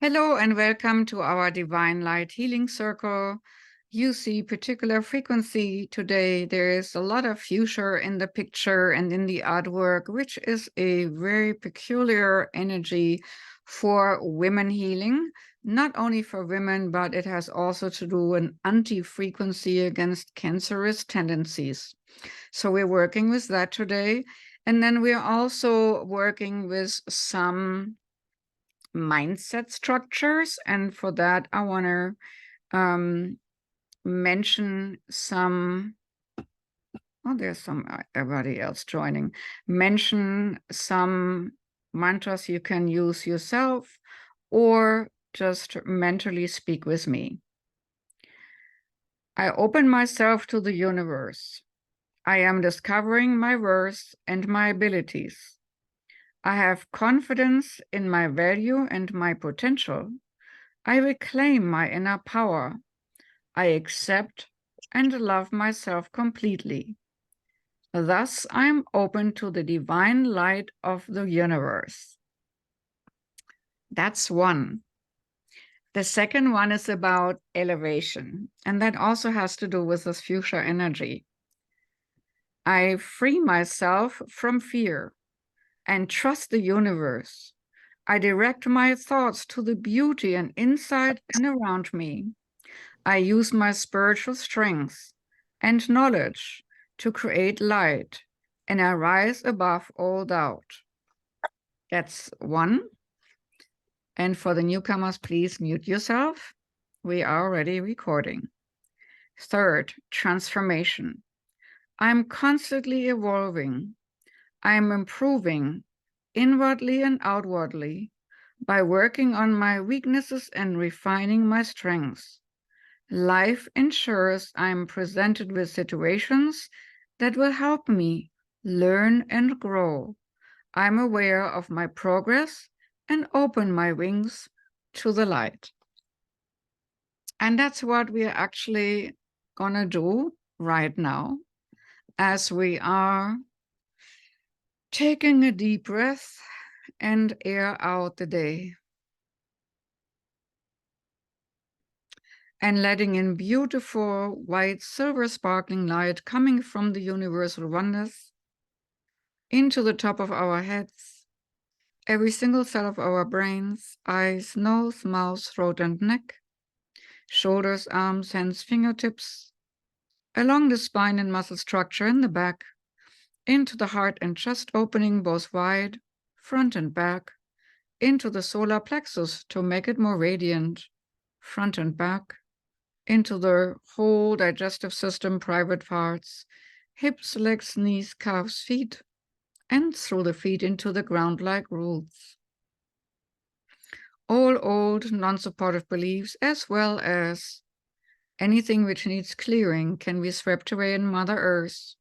Hello and welcome to our Divine Light Healing Circle. You see particular frequency today. There is a lot of fuchsia in the picture and in the artwork, which is a very peculiar energy for women healing. Not only for women, but it has also to do an anti-frequency against cancerous tendencies. So we're working with that today. And then we're also working with some mindset structures, and for that I want to mention some there's everybody else joining. Mention some mantras you can use yourself or just mentally speak with me. I open myself to the universe. I am discovering my worth and my abilities. I have confidence in my value and my potential. I reclaim my inner power. I accept and love myself completely. Thus, I am open to the divine light of the universe. That's one. The second one is about elevation, and that also has to do with this fuchsia energy. I free myself from fear and trust the universe. I direct my thoughts to the beauty and inside and around me. I use my spiritual strength and knowledge to create light, and I rise above all doubt. That's one. And for the newcomers, please mute yourself. We are already recording. Third, transformation. I'm constantly evolving. I'm improving inwardly and outwardly by working on my weaknesses and refining my strengths. Life ensures I'm presented with situations that will help me learn and grow. I'm aware of my progress and open my wings to the light. And that's what we are actually going to do right now as we are taking a deep breath and air out the day. And letting in beautiful, white, silver sparkling light coming from the universal oneness into the top of our heads, every single cell of our brains, eyes, nose, mouth, throat, and neck, shoulders, arms, hands, fingertips, along the spine and muscle structure in the back, into the heart and chest opening both wide, front and back, into the solar plexus to make it more radiant, front and back, into the whole digestive system, private parts, hips, legs, knees, calves, feet, and through the feet into the ground like roots. All old, non-supportive beliefs, as well as anything which needs clearing, can be swept away in Mother Earth.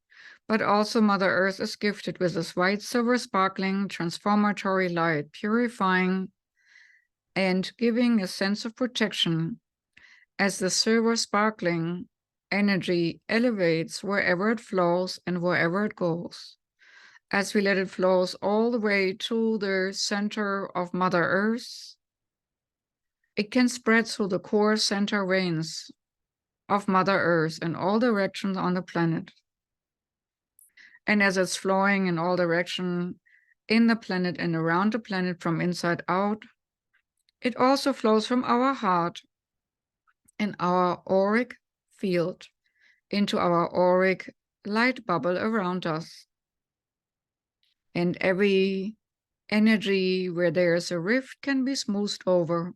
But also Mother Earth is gifted with this white, silver, sparkling, transformatory light, purifying and giving a sense of protection as the silver sparkling energy elevates wherever it flows and wherever it goes. As we let it flow all the way to the center of Mother Earth, it can spread through the core center veins of Mother Earth in all directions on the planet. And as it's flowing in all directions in the planet and around the planet from inside out, it also flows from our heart in our auric field into our auric light bubble around us. And every energy where there is a rift can be smoothed over.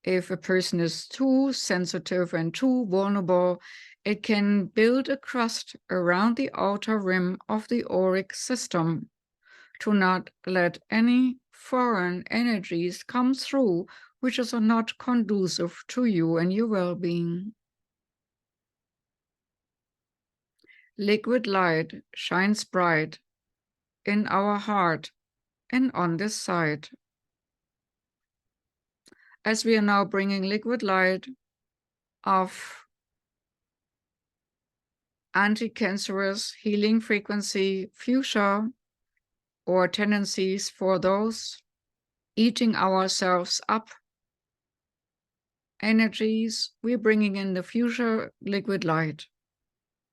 If a person is too sensitive and too vulnerable, it can build a crust around the outer rim of the auric system to not let any foreign energies come through which are not conducive to you and your well-being. Liquid light shines bright in our heart and on this side. As we are now bringing liquid light of anti-cancerous healing frequency fuchsia or tendencies for those eating ourselves up energies, we're bringing in the fuchsia liquid light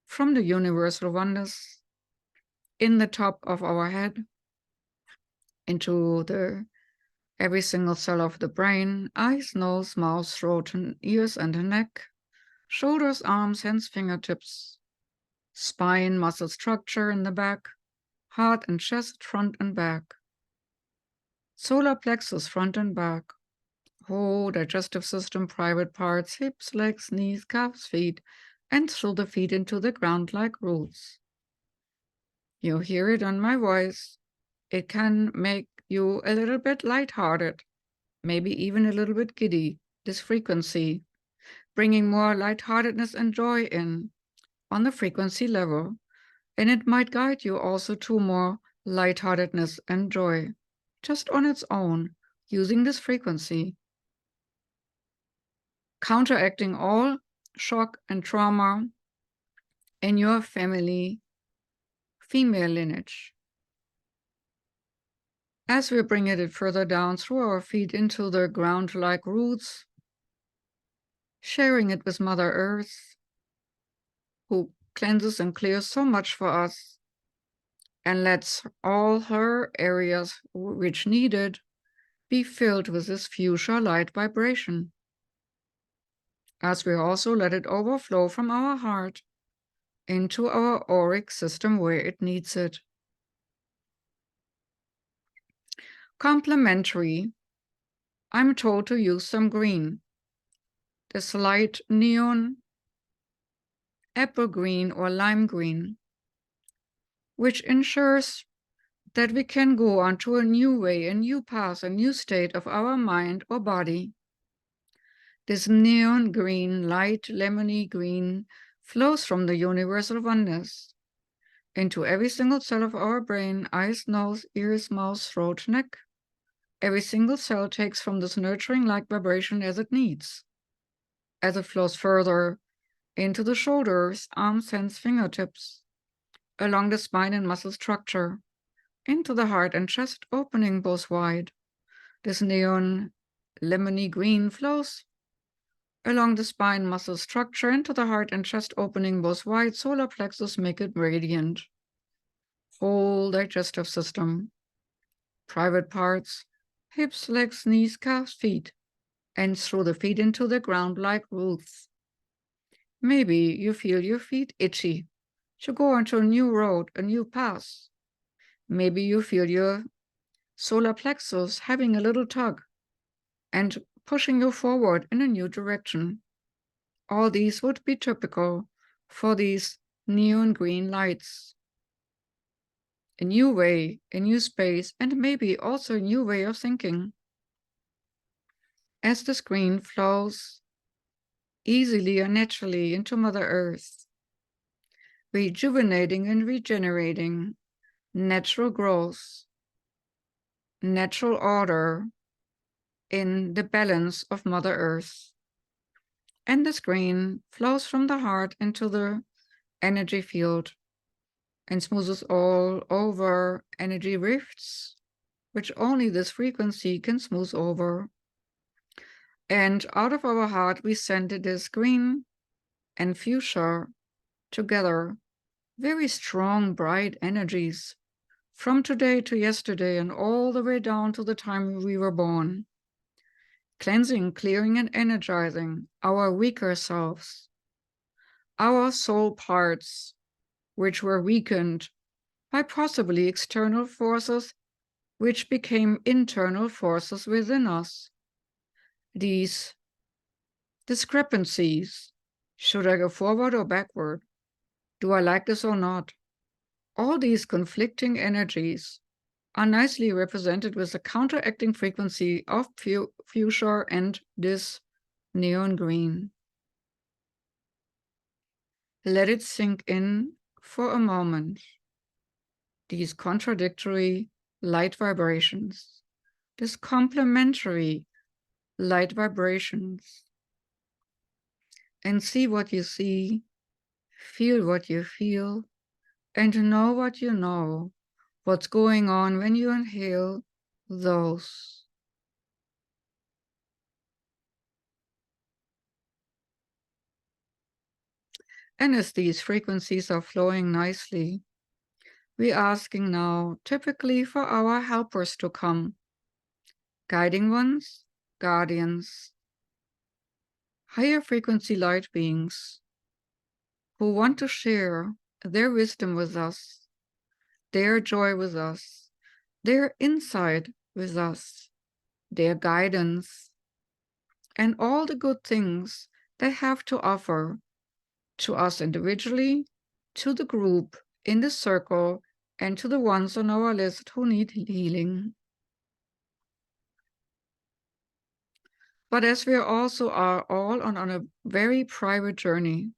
from the universal oneness in the top of our head, into every single cell of the brain, eyes, nose, mouth, throat, and ears, and the neck, shoulders, arms, hands, fingertips, spine, muscle structure in the back, heart and chest, front and back, solar plexus, front and back, whole digestive system, private parts, hips, legs, knees, calves, feet, and through the feet into the ground like roots. You hear it on my voice. It can make you a little bit lighthearted, maybe even a little bit giddy, this frequency, bringing more lightheartedness and joy in on the frequency level. And it might guide you also to more lightheartedness and joy, just on its own, using this frequency, counteracting all shock and trauma in your family female lineage. As we bring it further down through our feet into the ground-like roots, sharing it with Mother Earth, who cleanses and clears so much for us and lets all her areas which need it be filled with this fuchsia light vibration, as we also let it overflow from our heart into our auric system where it needs it. Complementary, I'm told to use some green, this light neon, apple green or lime green, which ensures that we can go on to a new way, a new path, a new state of our mind or body. This neon green, light lemony green, flows from the universal oneness into every single cell of our brain, eyes, nose, ears, mouth, throat, neck. Every single cell takes from this nurturing light vibration as it needs, as it flows further into the shoulders, arms, hands, fingertips, along the spine and muscle structure, into the heart and chest, opening both wide. This neon lemony green flows along the spine muscle structure into the heart and chest, opening both wide. Solar plexus, make it radiant. Whole digestive system, private parts, hips, legs, knees, calves, feet, and through the feet into the ground like roots. Maybe you feel your feet itchy to go onto a new road, a new path. Maybe you feel your solar plexus having a little tug and pushing you forward in a new direction. All these would be typical for these neon green lights. A new way, a new space, and maybe also a new way of thinking. As the screen flows easily and naturally into Mother Earth, rejuvenating and regenerating, natural growth, natural order in the balance of Mother Earth. And the screen flows from the heart into the energy field and smoothes all over energy rifts, which only this frequency can smooth over. And out of our heart, we send this green and fuchsia together, very strong, bright energies from today to yesterday and all the way down to the time we were born, cleansing, clearing, and energizing our weaker selves, our soul parts, which were weakened by possibly external forces, which became internal forces within us. These discrepancies, should I go forward or backward? Do I like this or not? All these conflicting energies are nicely represented with the counteracting frequency of fuchsia and this neon green. Let it sink in for a moment. These contradictory light vibrations, these complementary light vibrations, and see what you see, feel what you feel, and know what you know, what's going on when you inhale those. And as these frequencies are flowing nicely, we're asking now typically for our helpers to come, guiding ones, guardians, higher frequency light beings who want to share their wisdom with us, their joy with us, their insight with us, their guidance, and all the good things they have to offer to us individually, to the group, in the circle, and to the ones on our list who need healing. But as we also are all on a very private journey,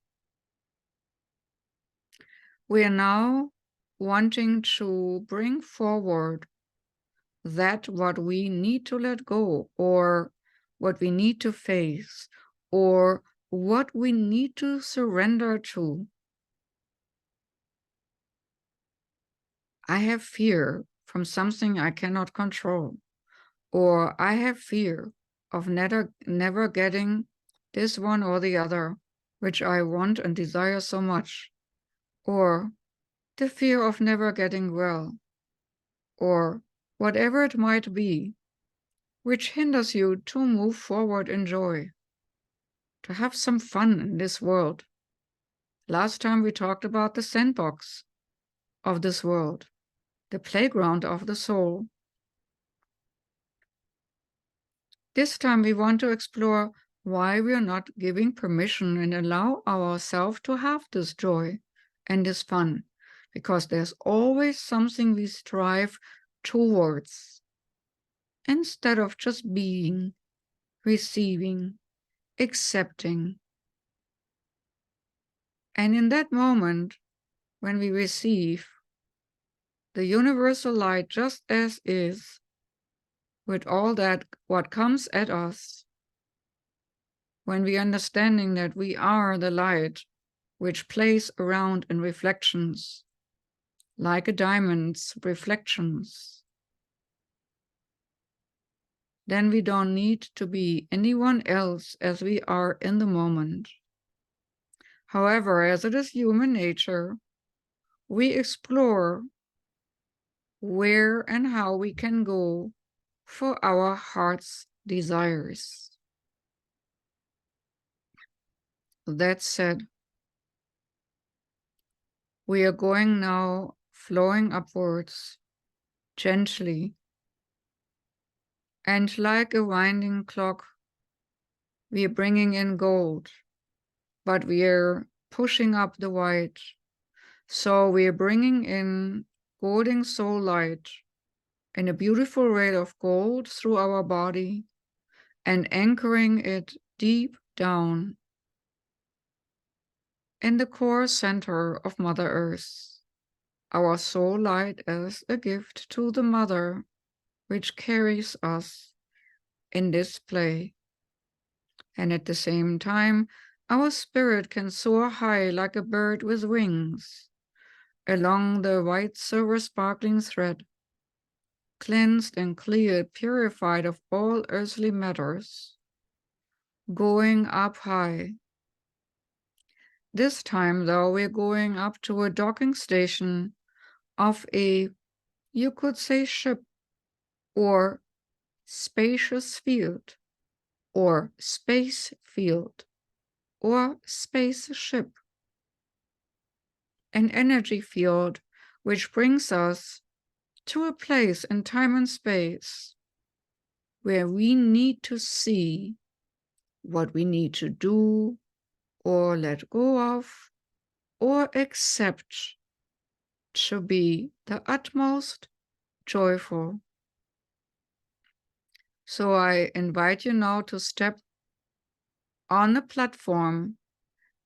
we are now wanting to bring forward that what we need to let go, or what we need to face, or what we need to surrender to. I have fear from something I cannot control, or I have fear of never getting this one or the other, which I want and desire so much, or the fear of never getting well, or whatever it might be, which hinders you to move forward in joy, to have some fun in this world. Last time we talked about the sandbox of this world, the playground of the soul. This time we want to explore why we are not giving permission and allow ourselves to have this joy and this fun, because there's always something we strive towards, instead of just being, receiving, accepting. And in that moment, when we receive the universal light just as is, with all that what comes at us, when we understanding that we are the light which plays around in reflections, like a diamond's reflections, then we don't need to be anyone else as we are in the moment. However, as it is human nature, we explore where and how we can go for our heart's desires. That said, we are going now flowing upwards gently, and like a winding clock, we are bringing in gold, but we are pushing up the white. So we are bringing in golden soul light in a beautiful ray of gold through our body and anchoring it deep down in the core center of Mother Earth, our soul light as a gift to the Mother, which carries us in this play. And at the same time, our spirit can soar high like a bird with wings, along the white silver sparkling thread, cleansed and cleared, purified of all earthly matters, going up high. This time, though, we're going up to a docking station of a, you could say, ship, or spacious field, or space field, or spaceship, an energy field which brings us to a place in time and space where we need to see what we need to do, or let go of, or accept to be the utmost joyful. So I invite you now to step on the platform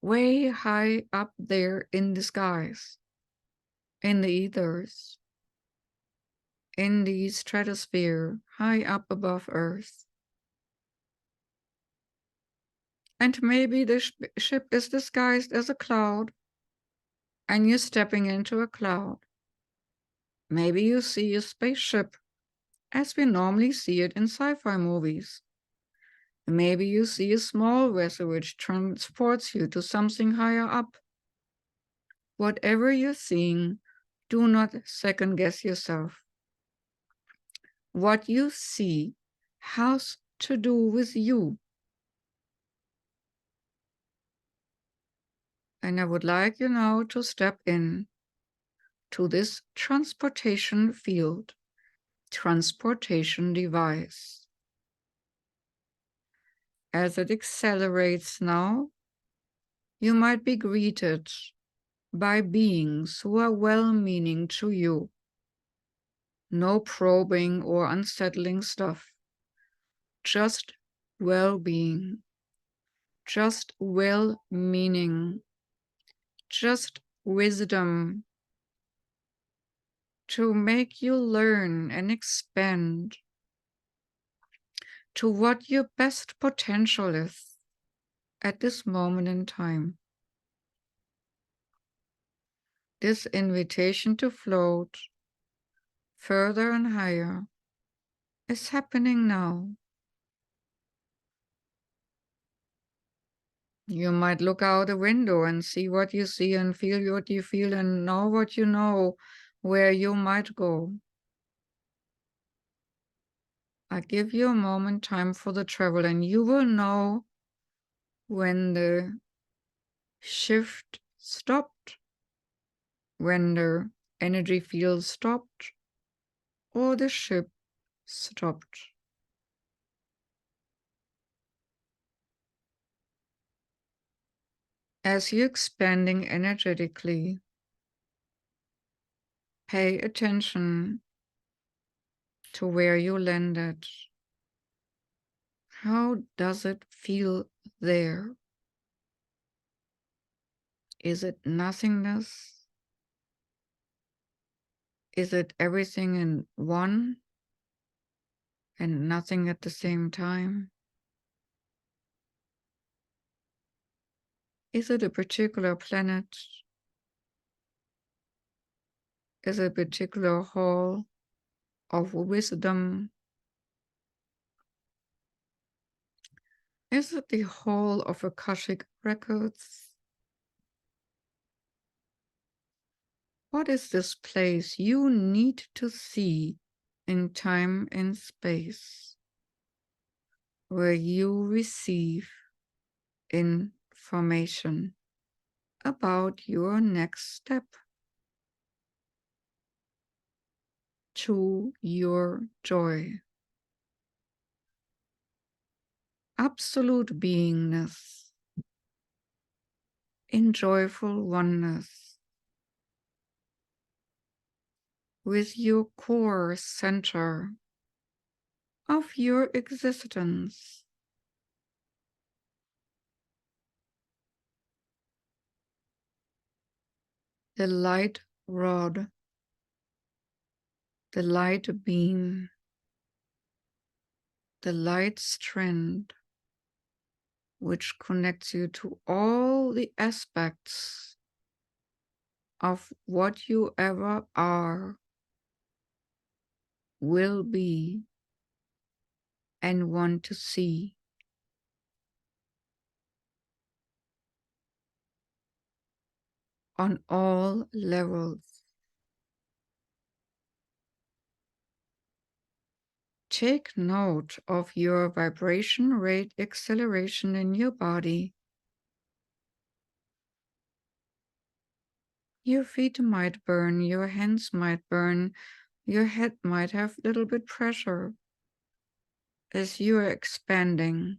way high up there in the skies, in the ethers, in the stratosphere, high up above Earth. And maybe the ship is disguised as a cloud, and you're stepping into a cloud. Maybe you see a spaceship as we normally see it in sci-fi movies. Maybe you see a small vessel which transports you to something higher up. Whatever you're seeing, do not second guess yourself. What you see has to do with you. And I would like you now to step in to this transportation field, transportation device. As it accelerates now, you might be greeted by beings who are well-meaning to you. No probing or unsettling stuff, just well-being, just well-meaning, just wisdom to make you learn and expand to what your best potential is at this moment in time. This invitation to float further and higher is happening now. You might look out a window and see what you see and feel what you feel and know what you know, where you might go. I give you a moment time for the travel, and you will know when the shift stopped, when the energy field stopped, or the ship stopped. As you're expanding energetically, pay attention to where you landed. How does it feel there? Is it nothingness? Is it everything in one and nothing at the same time? Is it a particular planet? Is it a particular hall of wisdom? Is it the hall of Akashic records? What is this place you need to see in time and space, where you receive information about your next step to your joy? Absolute beingness, in joyful oneness with your core center of your existence. The light rod, the light beam, the light strand, which connects you to all the aspects of what you ever are, will be, and want to see. On all levels. Take note of your vibration rate acceleration in your body. Your feet might burn, your hands might burn, your head might have a little bit pressure as you are expanding.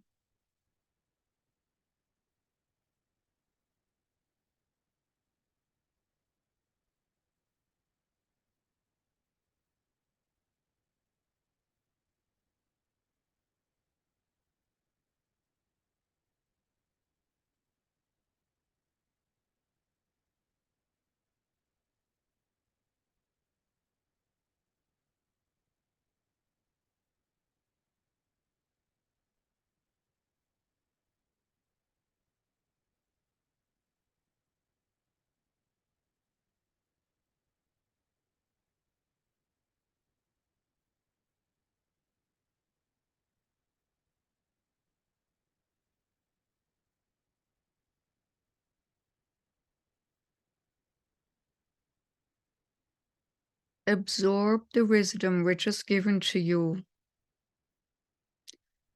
Absorb the wisdom which is given to you,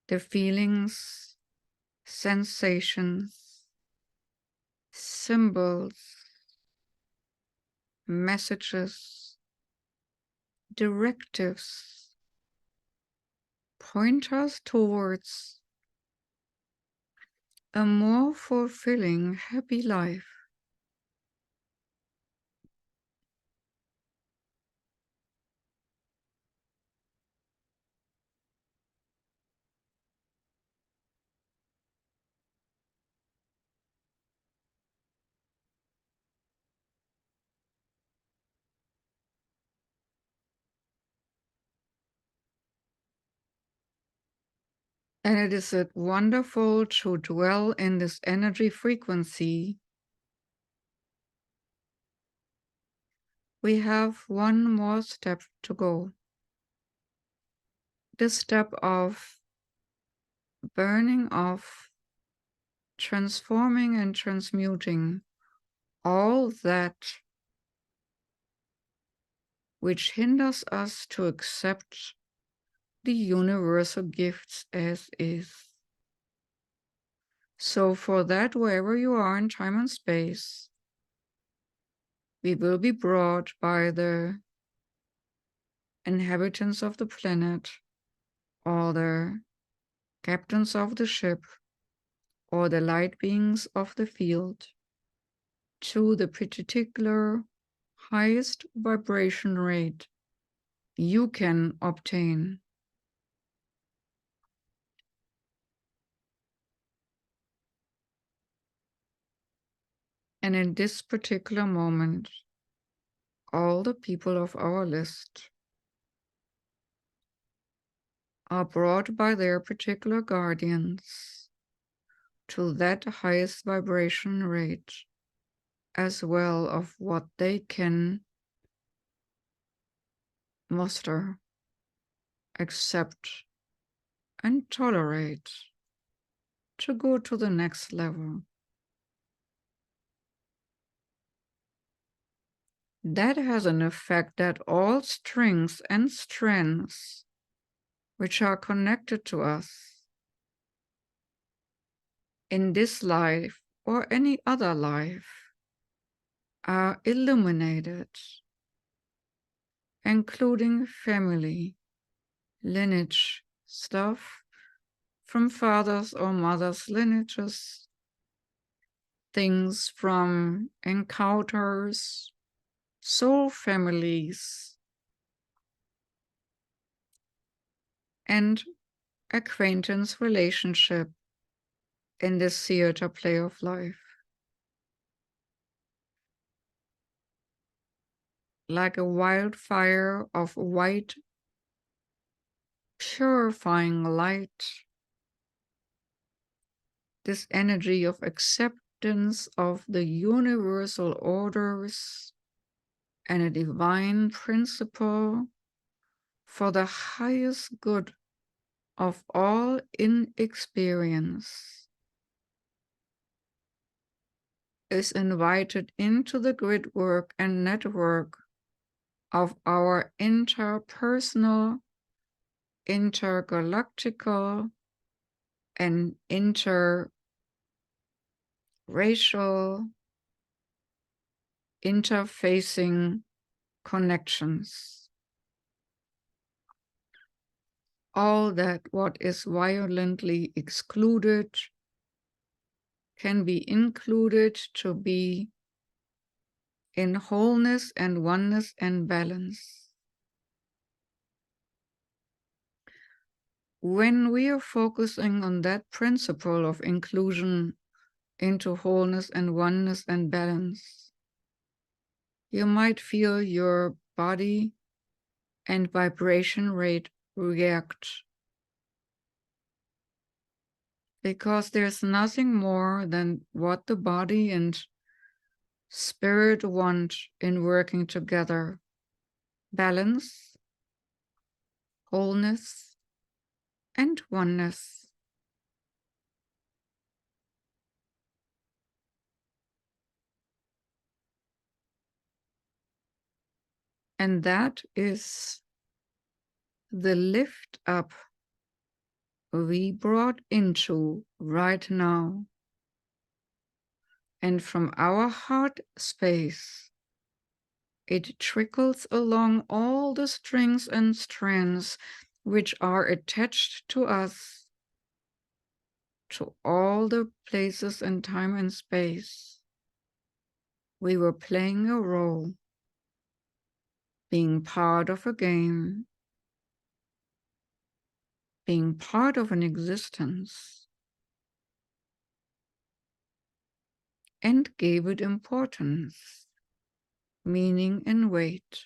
the feelings, sensations, symbols, messages, directives, point us towards a more fulfilling, happy life. And it is wonderful to dwell in this energy frequency. We have one more step to go. The step of burning off, transforming and transmuting all that which hinders us to accept the universal gifts as is. So for that, wherever you are in time and space, we will be brought by the inhabitants of the planet, or the captains of the ship, or the light beings of the field, to the particular highest vibration rate you can obtain. And in this particular moment, all the people of our list are brought by their particular guardians to that highest vibration rate, as well of what they can muster, accept, and tolerate to go to the next level. That has an effect that all strings and strands which are connected to us in this life or any other life are illuminated, including family, lineage stuff from fathers or mothers' lineages, things from encounters, soul families, and acquaintance relationship in this theater play of life. Like a wildfire of white, purifying light, this energy of acceptance of the universal orders and a divine principle for the highest good of all in experience is invited into the grid work and network of our interpersonal, intergalactical, and interracial interfacing connections. All that what is violently excluded can be included to be in wholeness and oneness and balance. When we are focusing on that principle of inclusion into wholeness and oneness and balance, you might feel your body and vibration rate react. Because there's nothing more than what the body and spirit want in working together. Balance, wholeness, and oneness. And that is the lift up we brought into right now. And from our heart space, it trickles along all the strings and strands which are attached to us, to all the places in time and space. We were playing a role, being part of a game, being part of an existence, and gave it importance, meaning, and weight.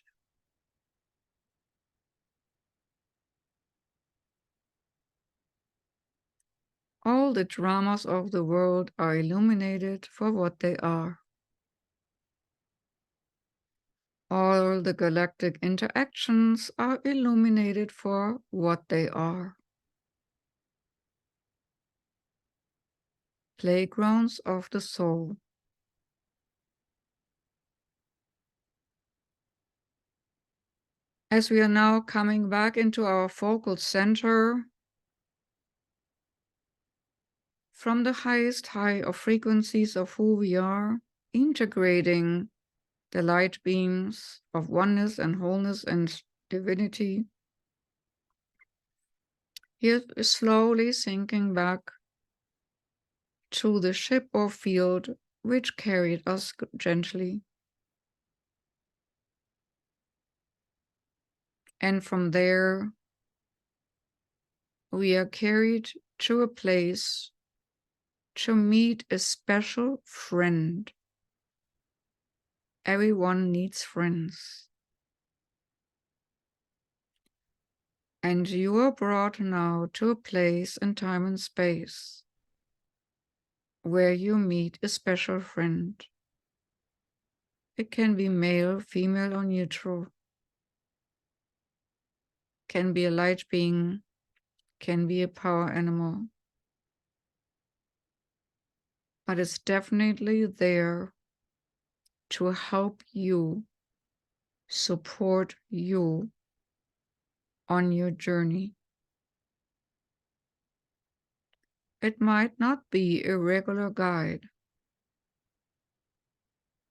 All the dramas of the world are illuminated for what they are. All the galactic interactions are illuminated for what they are. Playgrounds of the soul. As we are now coming back into our focal center, from the highest high of frequencies of who we are, integrating the light beams of oneness and wholeness and divinity, here is slowly sinking back to the ship or field which carried us gently. And from there, we are carried to a place to meet a special friend. Everyone needs friends. And you are brought now to a place in time and space where you meet a special friend. It can be male, female, or neutral. Can be a light being, can be a power animal. But it's definitely there to help you, support you on your journey. It might not be a regular guide,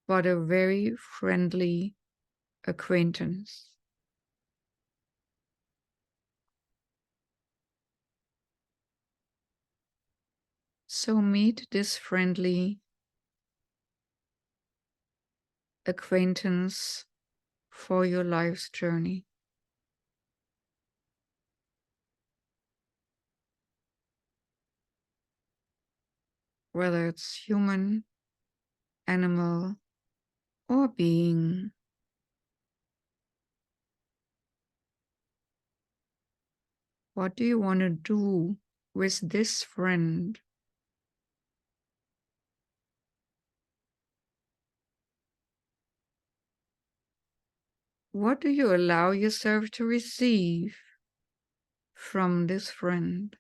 but a very friendly acquaintance. So meet this friendly acquaintance for your life's journey. Whether it's human, animal, or being. What do you want to do with this friend? What do you allow yourself to receive from this friend?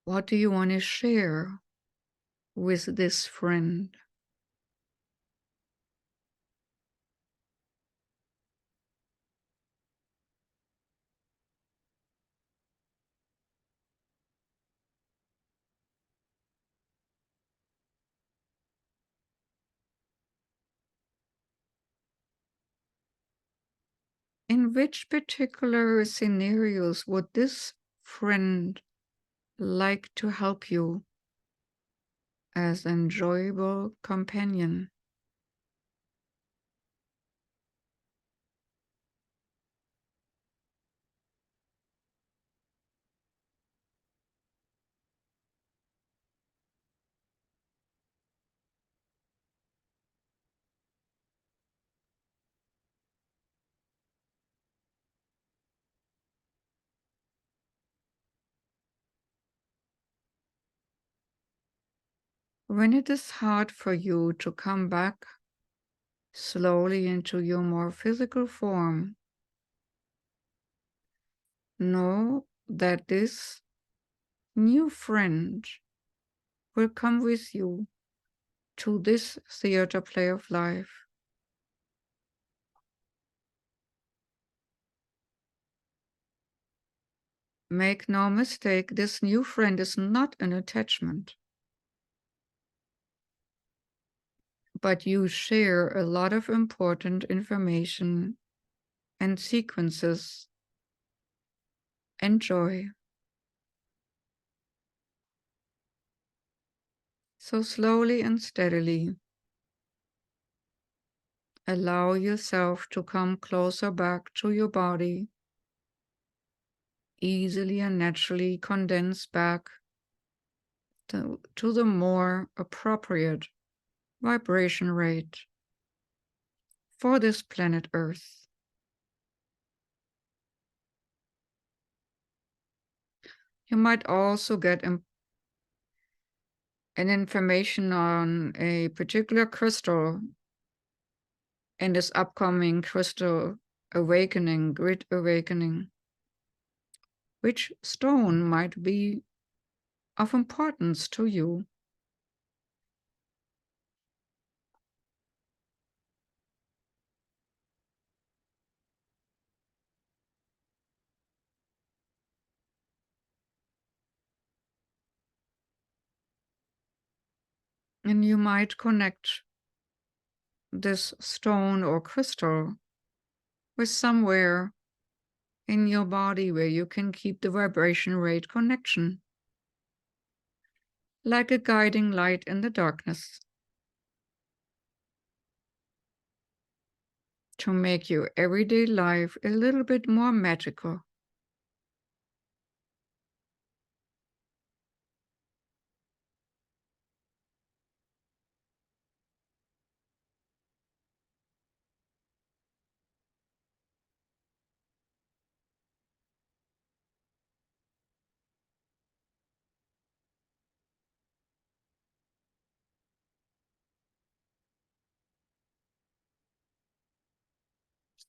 What do you want to share with this friend? In which particular scenarios would this friend like to help you as an enjoyable companion? When it is hard for you to come back slowly into your more physical form, know that this new friend will come with you to this theater play of life. Make no mistake, this new friend is not an attachment, but you share a lot of important information and sequences and joy. So slowly and steadily, allow yourself to come closer back to your body, easily and naturally condense back to the more appropriate vibration rate for this planet Earth. You might also get an information on a particular crystal in this upcoming crystal awakening, grid awakening. Which stone might be of importance to you? And you might connect this stone or crystal with somewhere in your body where you can keep the vibration rate connection, like a guiding light in the darkness, to make your everyday life a little bit more magical.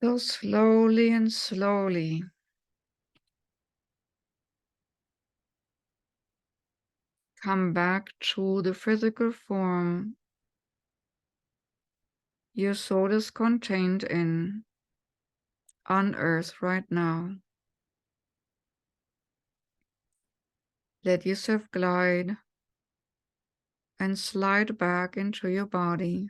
So slowly and slowly, come back to the physical form your soul is contained in on Earth right now. Let yourself glide and slide back into your body.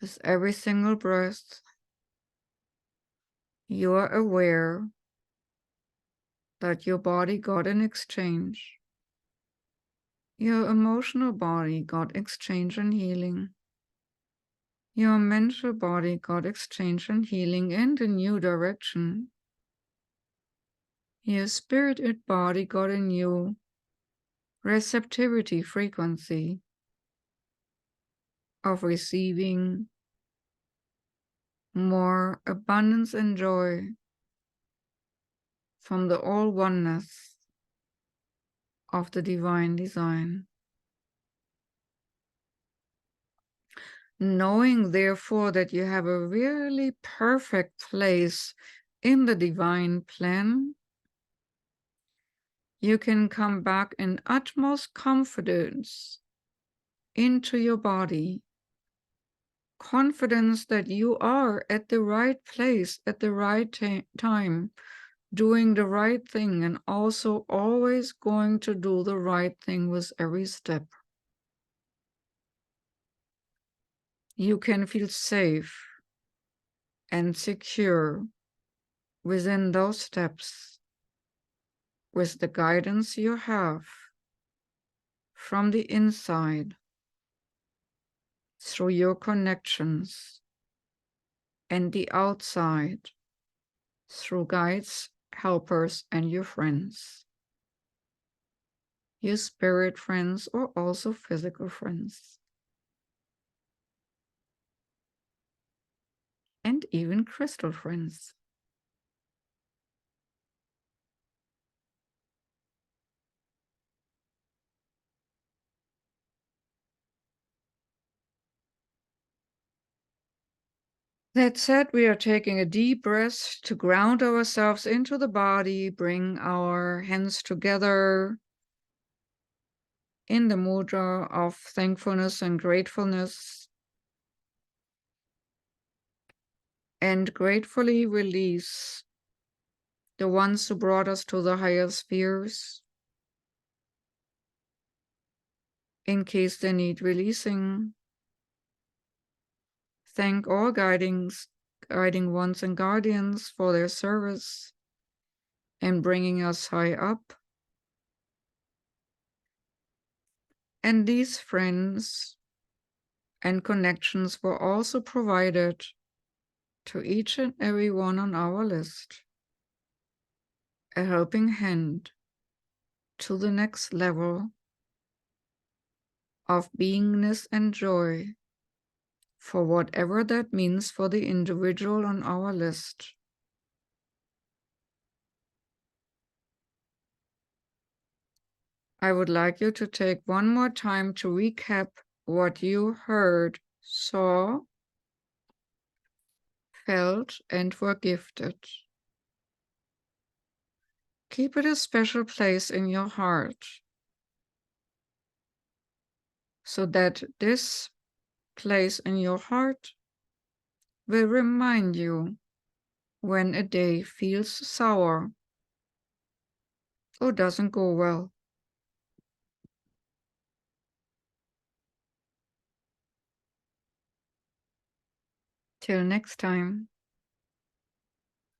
With every single breath, you are aware that your body got an exchange. Your emotional body got exchange and healing. Your mental body got exchange and healing and a new direction. Your spirited body got a new receptivity frequency of receiving more abundance and joy from the all oneness of the divine design. Knowing, therefore, that you have a really perfect place in the divine plan, you can come back in utmost confidence into your body. Confidence that you are at the right place at the right time, doing the right thing, and also always going to do the right thing with every step. You can feel safe and secure within those steps with the guidance you have from the inside through your connections, and the outside through guides, helpers, and your friends. Your spirit friends or also physical friends. And even crystal friends. That said, we are taking a deep breath to ground ourselves into the body, bring our hands together in the mudra of thankfulness and gratefulness, and gratefully release the ones who brought us to the higher spheres, in case they need releasing. Thank all guiding ones and guardians for their service and bringing us high up. And these friends and connections were also provided to each and every one on our list. A helping hand to the next level of beingness and joy, for whatever that means for the individual on our list. I would like you to take one more time to recap what you heard, saw, felt, and were gifted. Keep it a special place in your heart, so that this place in your heart will remind you when a day feels sour or doesn't go well. Till next time.